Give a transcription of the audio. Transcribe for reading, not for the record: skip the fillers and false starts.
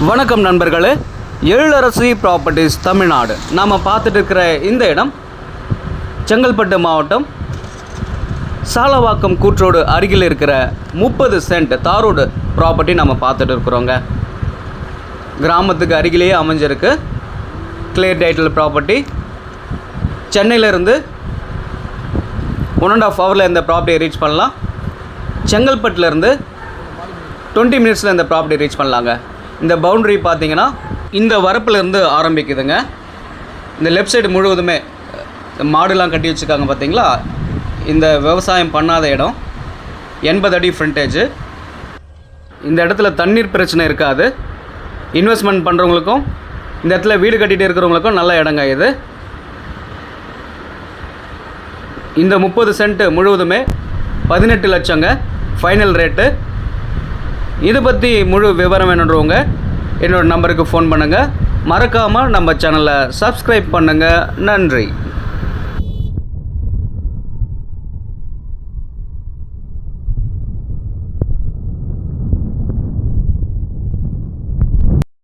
வணக்கம் நண்பர்களே, எழிலரசி ப்ராப்பர்ட்டிஸ் தமிழ்நாடு. நாம் பார்த்துட்டு இருக்கிற இந்த இடம் செங்கல்பட்டு மாவட்டம் சாலவாக்கம் கூற்றோடு அருகில் இருக்கிற 30 சென்ட் தாரோடு ப்ராப்பர்ட்டி நம்ம பார்த்துட்டு இருக்கிறோங்க. கிராமத்துக்கு அருகிலேயே அமைஞ்சிருக்கு. Clear title property. சென்னையிலேருந்து 1.5 ஹவரில் இந்த ப்ராப்பர்ட்டியை ரீச் பண்ணலாம். செங்கல்பட்டுலேருந்து 20 மினிட்ஸில் இந்த ப்ராப்பர்ட்டி ரீச் பண்ணலாங்க. இந்த பவுண்ட்ரி பார்த்தீங்கன்னா இந்த வரப்புலேருந்து ஆரம்பிக்குதுங்க. இந்த லெஃப்ட் சைடு முழுவதுமே மாடுலாம் கட்டி வச்சுருக்காங்க பார்த்தீங்களா. இந்த விவசாயம் பண்ணாத இடம். 80 அடி ஃப்ரண்டேஜு. இந்த இடத்துல தண்ணீர் பிரச்சனை இருக்காது. இன்வெஸ்ட்மெண்ட் பண்ணுறவங்களுக்கும் இந்த இடத்துல வீடு கட்டிகிட்டு இருக்கிறவங்களுக்கும் நல்ல இடங்க இது. இந்த 30 சென்ட் முழுவதுமே 18 லட்சங்க ஃபைனல் ரேட்டு. இது பற்றி முழு விவரம் வேணுன்றவங்க என்னோடய நம்பருக்கு ஃபோன் பண்ணுங்கள். மறக்காமல் நம்ம சேனலை சப்ஸ்கிரைப் பண்ணுங்கள். நன்றி.